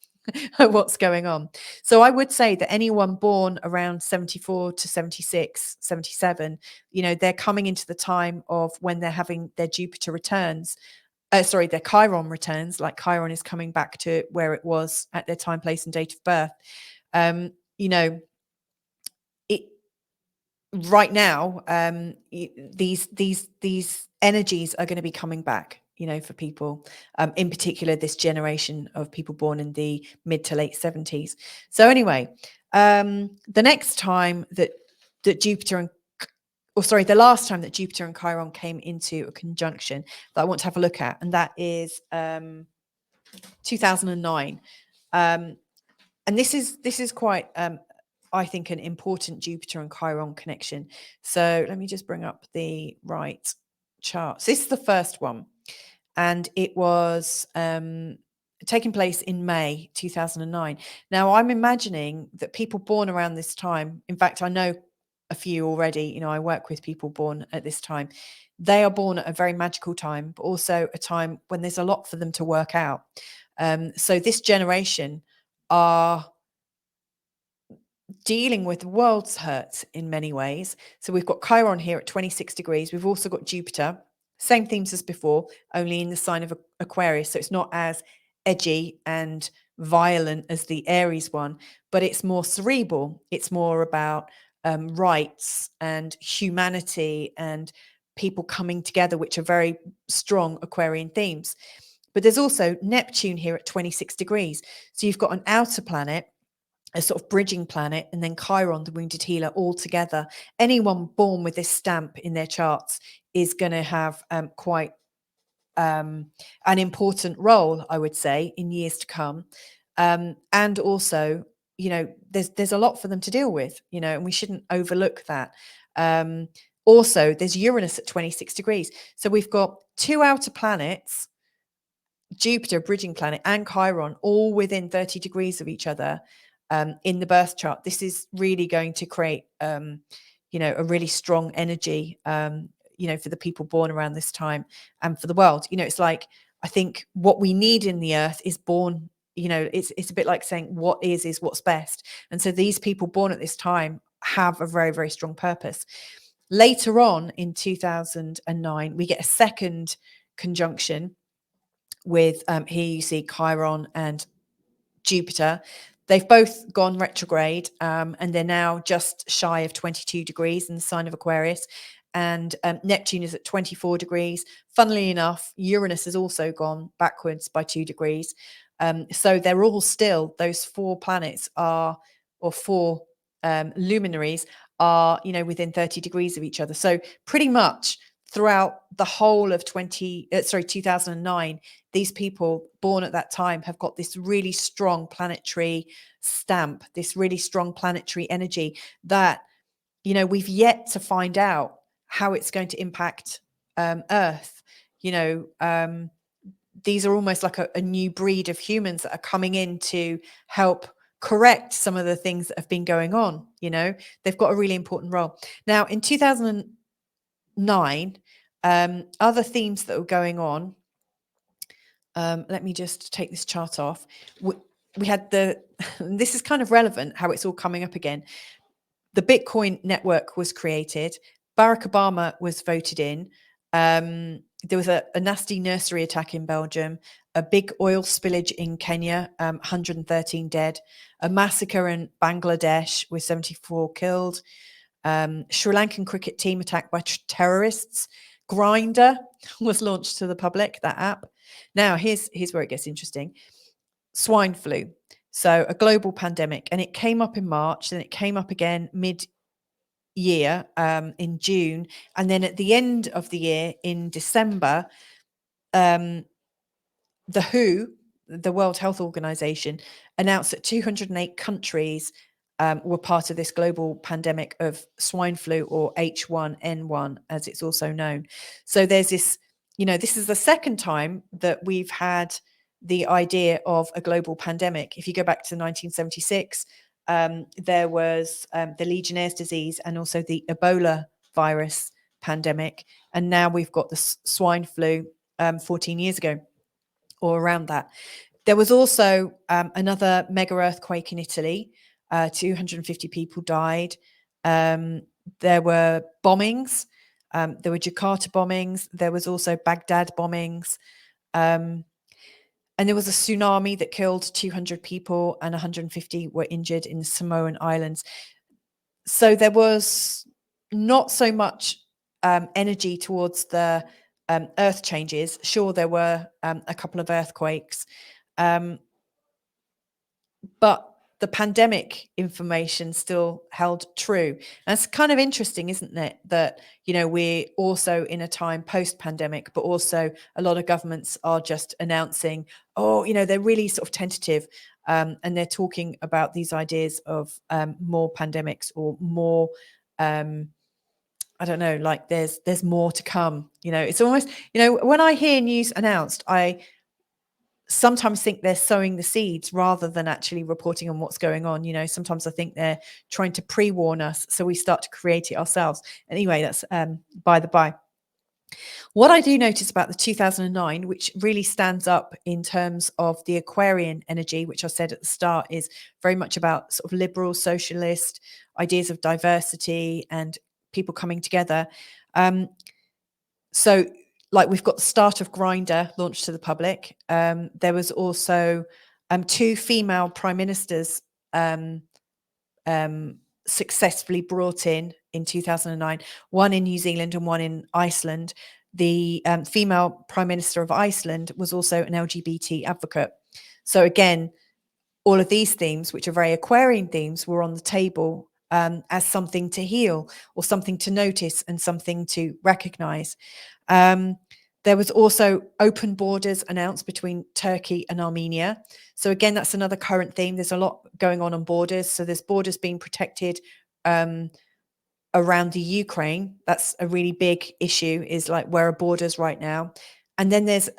at what's going on. So I would say that anyone born around 74 to 76, 77, they're coming into the time of when they're having their Jupiter returns. Their Chiron returns, like Chiron is coming back to where it was at their time, place, and date of birth. It right now, these energies are going to be coming back, for people, in particular, this generation of people born in the mid to late 70s. So anyway, the next time that Jupiter the last time that Jupiter and Chiron came into a conjunction that I want to have a look at, and that is 2009. And this is quite, I think, an important Jupiter and Chiron connection. So let me just bring up the right chart. So this is the first one, and it was taking place in May 2009. Now, I'm imagining that people born around this time, in fact, I know a few already, I work with people born at this time. They are born at a very magical time, but also a time when there's a lot for them to work out. So this generation are dealing with the world's hurts in many ways. So we've got Chiron here at 26 degrees. We've also got Jupiter, same themes as before, only in the sign of Aquarius. So it's not as edgy and violent as the Aries one, but it's more cerebral. It's more about rights and humanity and people coming together, which are very strong Aquarian themes. But there's also Neptune here at 26 degrees. So you've got an outer planet, a sort of bridging planet, and then Chiron, the wounded healer, all together. Anyone born with this stamp in their charts is going to have quite an important role, I would say, in years to come. And also, there's a lot for them to deal with, and we shouldn't overlook that. Also, there's Uranus at 26 degrees. So we've got two outer planets, Jupiter, bridging planet, and Chiron, all within 30 degrees of each other in the birth chart. This is really going to create, a really strong energy, for the people born around this time and for the world. It's like, I think what we need in the earth is born, it's a bit like saying what is what's best. And so these people born at this time have a very, very strong purpose. Later on in 2009, we get a second conjunction with here you see Chiron and Jupiter. They've both gone retrograde, and they're now just shy of 22 degrees in the sign of Aquarius. And Neptune is at 24 degrees. Funnily enough, Uranus has also gone backwards by 2 degrees. So they're all still, those four planets are, or four luminaries are, within 30 degrees of each other. So pretty much throughout the whole of 2009, these people born at that time have got this really strong planetary stamp, this really strong planetary energy that, we've yet to find out how it's going to impact Earth. These are almost like a new breed of humans that are coming in to help correct some of the things that have been going on. They've got a really important role. Now, in 2009, other themes that were going on, let me just take this chart off. We had this is kind of relevant how it's all coming up again. The Bitcoin network was created. Barack Obama was voted in. There was a nasty nursery attack in Belgium, a big oil spillage in Kenya, 113 dead, a massacre in Bangladesh with 74 killed, Sri Lankan cricket team attacked by terrorists. Grindr was launched to the public, that app. Now, here's where it gets interesting. Swine flu. So a global pandemic, and it came up in March, then it came up again mid-year in June, and then at the end of the year in December, the WHO, the World Health Organization, announced that 208 countries were part of this global pandemic of swine flu, or H1N1, as it's also known. So there's this, this is the second time that we've had the idea of a global pandemic. If you go back to 1976, there was the Legionnaire's disease and also the Ebola virus pandemic. And now we've got the swine flu 14 years ago, or around that. There was also another mega earthquake in Italy. 250 people died. There were bombings. There were Jakarta bombings. There was also Baghdad bombings. And there was a tsunami that killed 200 people and 150 were injured in the Samoan Islands. So there was not so much energy towards the earth changes. Sure, there were a couple of earthquakes. But the pandemic information still held true. And it's kind of interesting, isn't it, that, we're also in a time post-pandemic, but also a lot of governments are just announcing, they're really sort of tentative, and they're talking about these ideas of more pandemics or more, I don't know, like there's more to come. It's almost, when I hear news announced, I sometimes think they're sowing the seeds rather than actually reporting on what's going on. Sometimes I think they're trying to pre-warn us so we start to create it ourselves. Anyway, that's by the by. What I do notice about the 2009, which really stands up in terms of the Aquarian energy, which I said at the start is very much about sort of liberal, socialist ideas of diversity and people coming together. So like we've got the start of Grindr launched to the public. There was also 2 female prime ministers successfully brought in 2009, one in New Zealand and one in Iceland. The female prime minister of Iceland was also an LGBT advocate. So again, all of these themes, which are very Aquarian themes, were on the table as something to heal or something to notice and something to recognize. There was also open borders announced between Turkey and Armenia. So again, that's another current theme. There's a lot going on borders. So there's borders being protected around the Ukraine. That's a really big issue, is like, where are borders right now? And then there's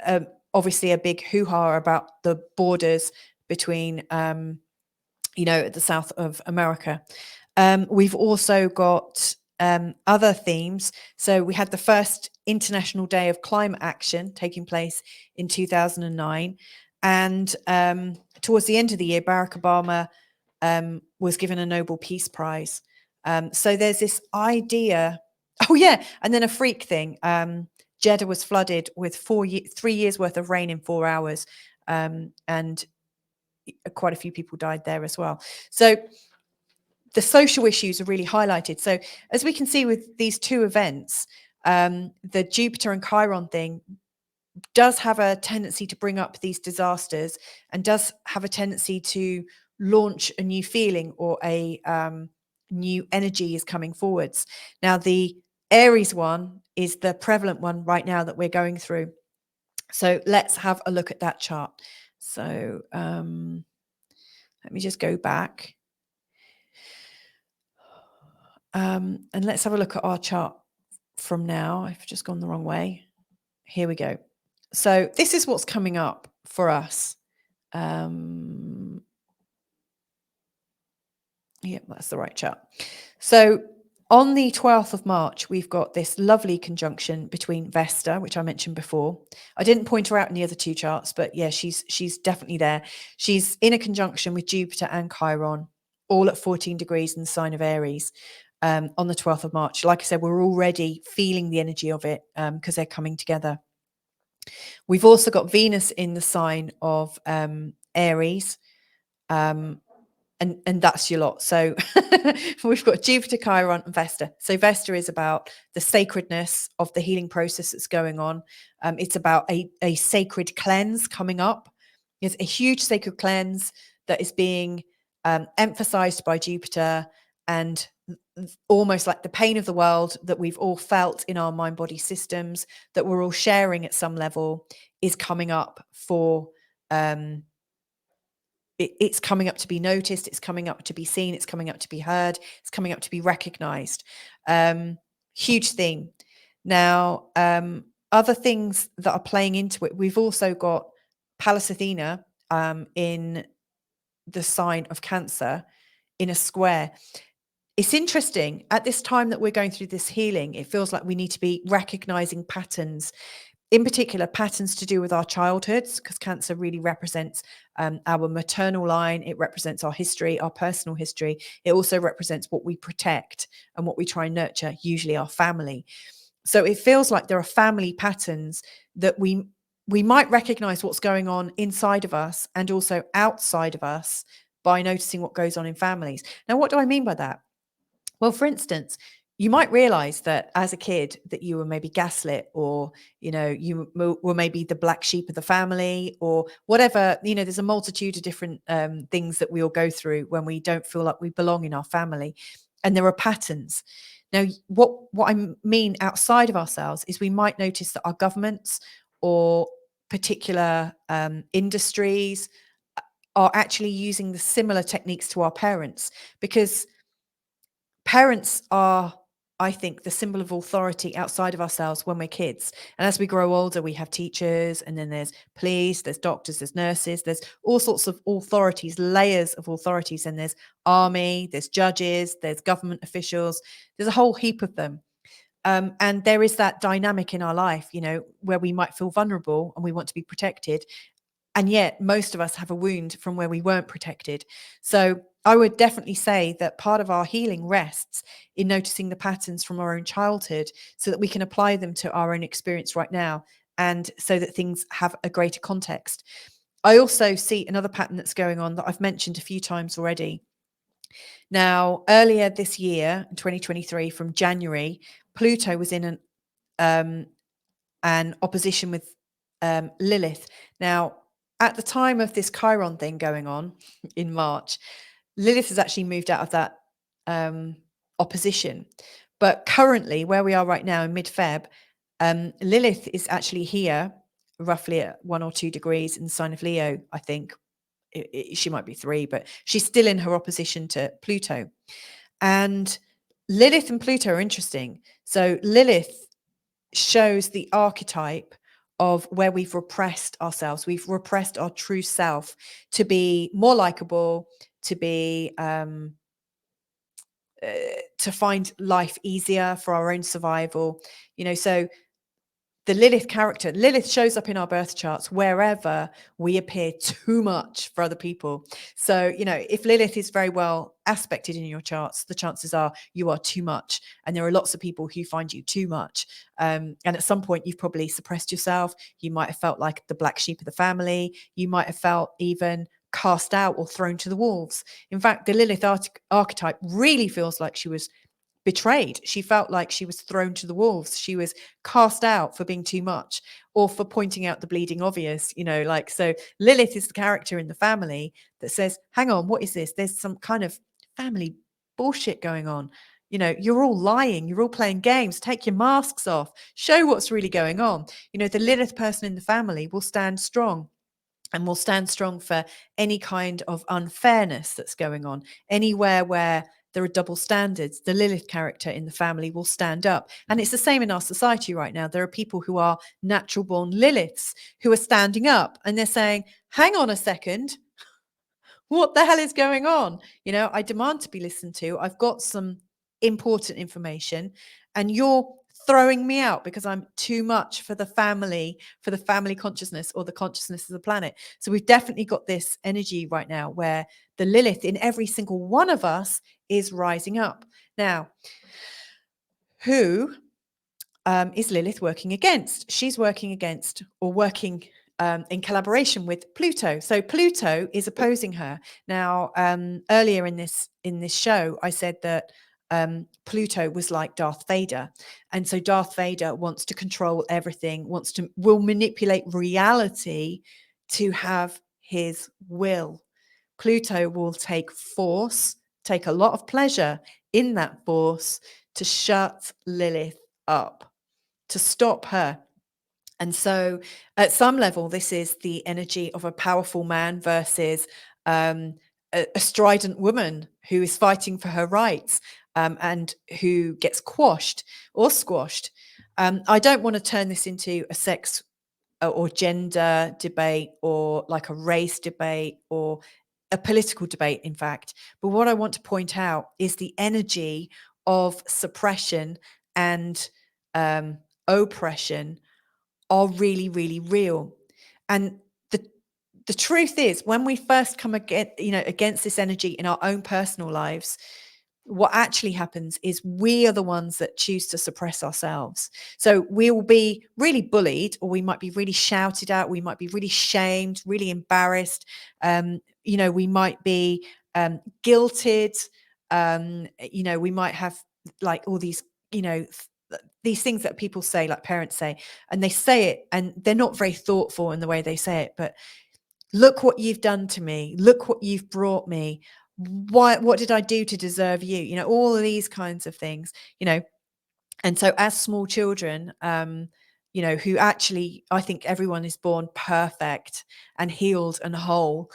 obviously a big hoo-ha about the borders between, the south of America. We've also got other themes. So we had the first International Day of Climate Action taking place in 2009. And towards the end of the year, Barack Obama was given a Nobel Peace Prize. So there's this idea. Oh, yeah. And then a freak thing. Jeddah was flooded with 3 years worth of rain in 4 hours. And quite a few people died there as well. So the social issues are really highlighted. So as we can see with these 2 events, the Jupiter and Chiron thing does have a tendency to bring up these disasters and does have a tendency to launch a new feeling, or a new energy is coming forwards. Now, the Aries one is the prevalent one right now that we're going through. So let's have a look at that chart. So let me just go back. And let's have a look at our chart from now. I've just gone the wrong way. Here we go. So this is what's coming up for us. Yeah, that's the right chart. So on the 12th of March, we've got this lovely conjunction between Vesta, which I mentioned before. I didn't point her out in the other 2 charts, but yeah, she's definitely there. She's in a conjunction with Jupiter and Chiron, all at 14 degrees in the sign of Aries. On the 12th of March. Like I said, we're already feeling the energy of it because they're coming together. We've also got Venus in the sign of Aries, and that's your lot. So we've got Jupiter, Chiron, and Vesta. So Vesta is about the sacredness of the healing process that's going on. It's about a sacred cleanse coming up. There's a huge sacred cleanse that is being emphasized by Jupiter, and almost like the pain of the world that we've all felt in our mind body systems, that we're all sharing at some level, is coming up for it's coming up to be noticed, it's coming up to be seen, it's coming up to be heard, it's coming up to be recognized. Huge theme. Now, other things that are playing into it, we've also got Pallas Athena in the sign of Cancer in a square. It's interesting, at this time that we're going through this healing, it feels like we need to be recognizing patterns, in particular patterns to do with our childhoods, because Cancer really represents our maternal line. It represents our history, our personal history. It also represents what we protect and what we try and nurture, usually our family. So it feels like there are family patterns that we might recognize what's going on inside of us and also outside of us by noticing what goes on in families. Now, what do I mean by that? Well, for instance, you might realize that as a kid that you were maybe gaslit, or, you were maybe the black sheep of the family, or whatever. There's a multitude of different things that we all go through when we don't feel like we belong in our family. And there are patterns. Now, what I mean outside of ourselves is we might notice that our governments or particular industries are actually using the similar techniques to our parents, because parents are, I think, the symbol of authority outside of ourselves when we're kids. And as we grow older, we have teachers, and then there's police, there's doctors, there's nurses, there's all sorts of authorities, layers of authorities. And there's army, there's judges, there's government officials, there's a whole heap of them. And there is that dynamic in our life, where we might feel vulnerable and we want to be protected. And yet most of us have a wound from where we weren't protected. So I would definitely say that part of our healing rests in noticing the patterns from our own childhood, so that we can apply them to our own experience right now, and so that things have a greater context. I also see another pattern that's going on that I've mentioned a few times already. Now, earlier this year, in 2023, from January, Pluto was in an opposition with Lilith. Now, at the time of this Chiron thing going on in March, Lilith has actually moved out of that opposition. But currently, where we are right now in mid-Feb, Lilith is actually here, roughly at 1 or 2 degrees in the sign of Leo, I think. She might be 3, but she's still in her opposition to Pluto. And Lilith and Pluto are interesting. So Lilith shows the archetype of where we've repressed ourselves. We've repressed our true self to be more likable, to be to find life easier for our own survival. So the Lilith character, Lilith shows up in our birth charts wherever we appear too much for other people. So, if Lilith is very well aspected in your charts, the chances are you are too much. And there are lots of people who find you too much. And at some point, you've probably suppressed yourself. You might have felt like the black sheep of the family. You might have felt even cast out or thrown to the wolves. In fact, the Lilith archetype really feels like she was betrayed. She felt like she was thrown to the wolves. She was cast out for being too much or for pointing out the bleeding obvious, so Lilith is the character in the family that says, hang on, what is this? There's some kind of family bullshit going on. You're all lying. You're all playing games. Take your masks off. Show what's really going on. The Lilith person in the family will stand strong. And will stand strong for any kind of unfairness that's going on. Anywhere where there are double standards, the Lilith character in the family will stand up. And it's the same in our society right now. There are people who are natural born Liliths who are standing up and they're saying, hang on a second, what the hell is going on? I demand to be listened to. I've got some important information and you're throwing me out because I'm too much for the family consciousness or the consciousness of the planet. So we've definitely got this energy right now where the Lilith in every single one of us is rising up. Now, who is Lilith working against? She's working against or working in collaboration with Pluto. So Pluto is opposing her. Now, earlier in this show, I said that Pluto was like Darth Vader. And so Darth Vader wants to control everything, will manipulate reality to have his will. Pluto will take a lot of pleasure in that force to shut Lilith up, to stop her. And so at some level, this is the energy of a powerful man versus a strident woman who is fighting for her rights and who gets quashed or squashed. I don't want to turn this into a sex or gender debate or like a race debate or a political debate, in fact. But what I want to point out is the energy of suppression and oppression are really, really real. And the truth is, when we first come against this energy in our own personal lives, what actually happens is we are the ones that choose to suppress ourselves. So we will be really bullied, or we might be really shouted at. We might be really shamed, really embarrassed. We might be guilted. We might have like all these, these things that people say, like parents say, and they say it and they're not very thoughtful in the way they say it. But look what you've done to me. Look what you've brought me. What did I do to deserve you? All of these kinds of things, And so as small children, who actually, I think everyone is born perfect and healed and whole,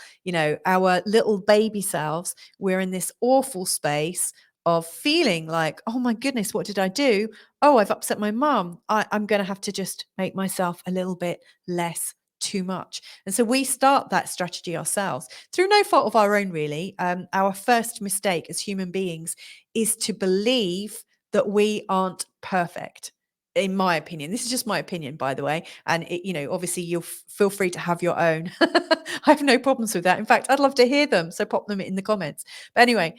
our little baby selves, we're in this awful space of feeling like, oh my goodness, what did I do? Oh, I've upset my mum. I'm going to have to just make myself a little bit less too much. And so we start that strategy ourselves through no fault of our own, really. Our first mistake as human beings is to believe that we aren't perfect. In my opinion, this is just my opinion, by the way. And obviously you'll feel free to have your own. I have no problems with that. In fact, I'd love to hear them. So pop them in the comments. But anyway,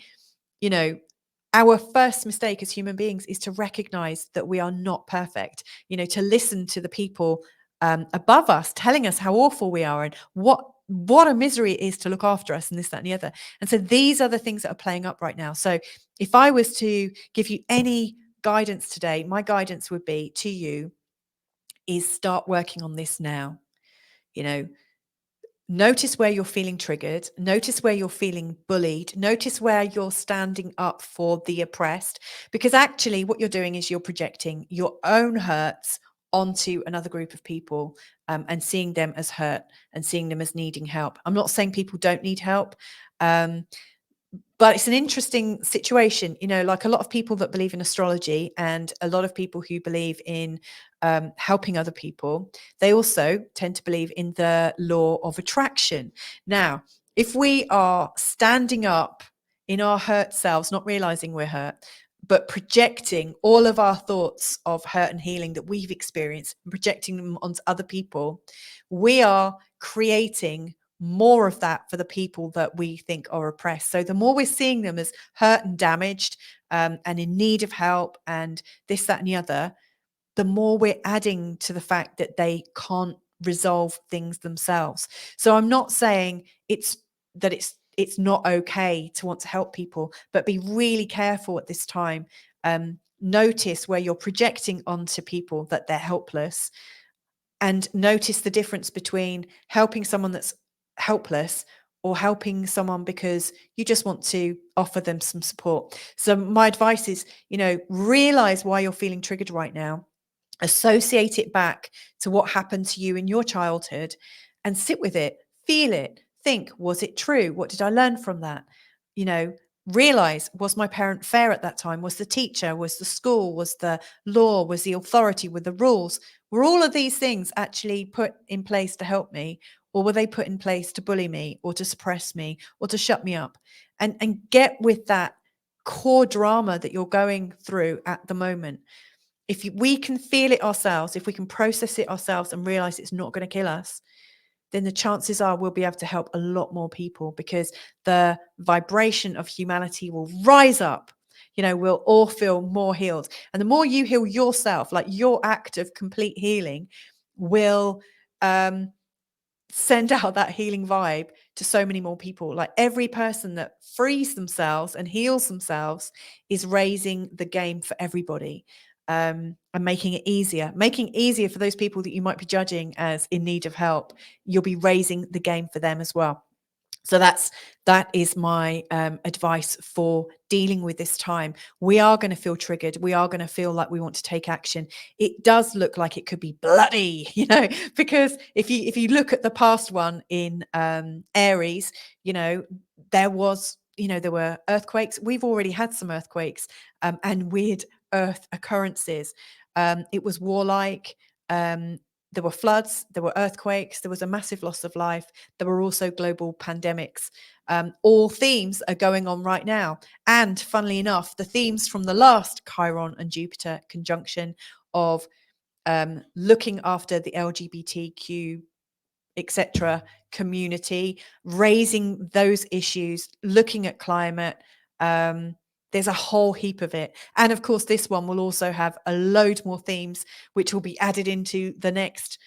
our first mistake as human beings is to recognize that we are not perfect, to listen to the people above us telling us how awful we are and what what a misery it is to look after us and this, that, and the other. And so these are the things that are playing up right now. So if I was to give you any guidance today, my guidance would be to you is start working on this now. Notice where you're feeling triggered. Notice where you're feeling bullied. Notice where you're standing up for the oppressed. Because actually what you're doing is you're projecting your own hurts onto another group of people, and seeing them as hurt and seeing them as needing help. I'm not saying people don't need help. But it's an interesting situation, like a lot of people that believe in astrology and a lot of people who believe in helping other people, they also tend to believe in the law of attraction. Now, if we are standing up in our hurt selves, not realizing we're hurt, but projecting all of our thoughts of hurt and healing that we've experienced and projecting them onto other people, we are creating more of that for the people that we think are oppressed. So the more we're seeing them as hurt and damaged, and in need of help and this, that, and the other, the more we're adding to the fact that they can't resolve things themselves. So I'm not saying it's not okay to want to help people, but be really careful at this time. Notice where you're projecting onto people that they're helpless, and notice the difference between helping someone that's helpless or helping someone because you just want to offer them some support. So my advice is, realize why you're feeling triggered right now, associate it back to what happened to you in your childhood, and sit with it, feel it, think, was it true? What did I learn from that? Realize, was my parent fair at that time? Was the teacher, was the school, was the law, was the authority, were the rules? Were all of these things actually put in place to help me, or were they put in place to bully me or to suppress me or to shut me up? And get with that core drama that you're going through at the moment. If we can feel it ourselves, if we can process it ourselves and realize it's not going to kill us, then the chances are we'll be able to help a lot more people, because the vibration of humanity will rise up. We'll all feel more healed. And the more you heal yourself, like your act of complete healing will send out that healing vibe to so many more people. Like every person that frees themselves and heals themselves is raising the game for everybody, and making it easier for those people that you might be judging as in need of help. You'll be raising the game for them as well. So that is my advice for dealing with this time. We are going to feel triggered. We are going to feel like we want to take action. It does look like it could be bloody, because if you look at the past one in Aries, there were earthquakes. We've already had some earthquakes, and weird earth occurrences. It was warlike. There were floods, there were earthquakes, there was a massive loss of life. There were also global pandemics. All themes are going on right now. And funnily enough, the themes from the last Chiron and Jupiter conjunction of looking after the LGBTQ, etc. community, raising those issues, looking at climate, there's a whole heap of it. And of course, this one will also have a load more themes, which will be added into the next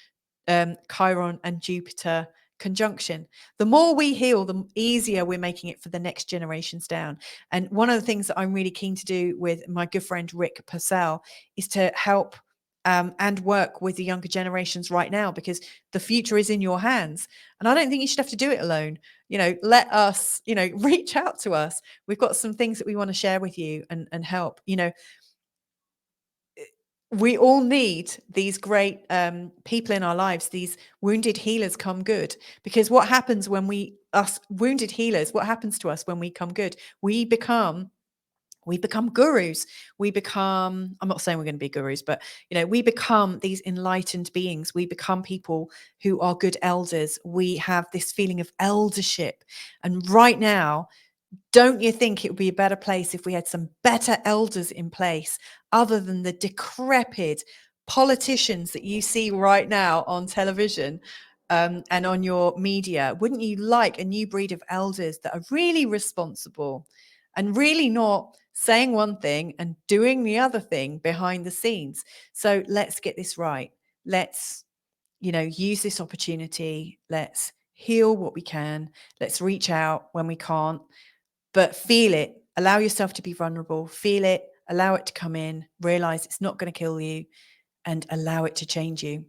Chiron and Jupiter conjunction. The more we heal, the easier we're making it for the next generations down. And one of the things that I'm really keen to do with my good friend Rick Purcell is to help and work with the younger generations right now, because the future is in your hands. And I don't think you should have to do it alone. Let us, reach out to us. We've got some things that we want to share with you and help. We all need these great people in our lives. These wounded healers come good, because what happens when us wounded healers, what happens to us when we come good? We become gurus. I'm not saying we're going to be gurus, but we become these enlightened beings. We become people who are good elders. We have this feeling of eldership. And right now, don't you think it would be a better place if we had some better elders in place, other than the decrepit politicians that you see right now on television and on your media? Wouldn't you like a new breed of elders that are really responsible and really not saying one thing and doing the other thing behind the scenes? So let's get this right. Let's use this opportunity. Let's heal what we can. Let's reach out when we can't, but feel it. Allow yourself to be vulnerable. Feel it. Allow it to come in. Realize it's not going to kill you, and allow it to change you.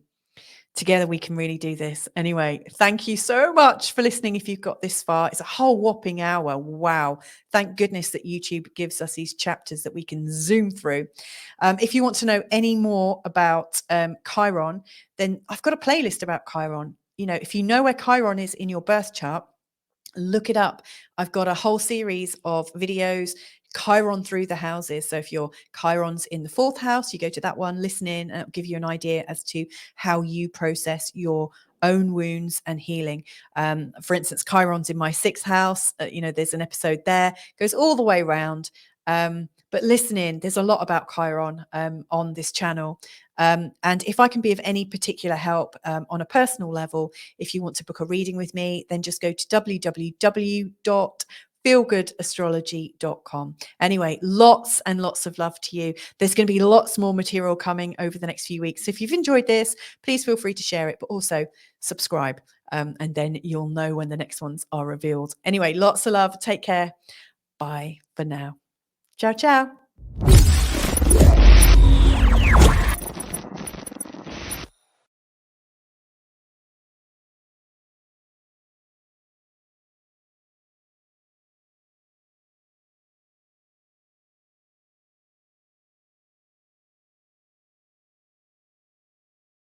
Together we can really do this. Anyway, thank you so much for listening. If you've got this far, it's a whole whopping hour. Wow. Thank goodness that YouTube gives us these chapters that we can zoom through. If you want to know any more about Chiron, then I've got a playlist about Chiron. You know, if you know where Chiron is in your birth chart, look it up. I've got a whole series of videos, Chiron through the houses. So if your Chiron's in the 4th house, you go to that one, listen in, and it'll give you an idea as to how you process your own wounds and healing. For instance, Chiron's in my 6th house. There's an episode there, goes all the way around. But listen in, there's a lot about Chiron on this channel. And if I can be of any particular help on a personal level, if you want to book a reading with me, then just go to www.feelgoodastrology.com. Anyway, lots and lots of love to you. There's going to be lots more material coming over the next few weeks. So if you've enjoyed this, please feel free to share it, but also subscribe. And then you'll know when the next ones are revealed. Anyway, lots of love. Take care. Bye for now. Ciao, ciao.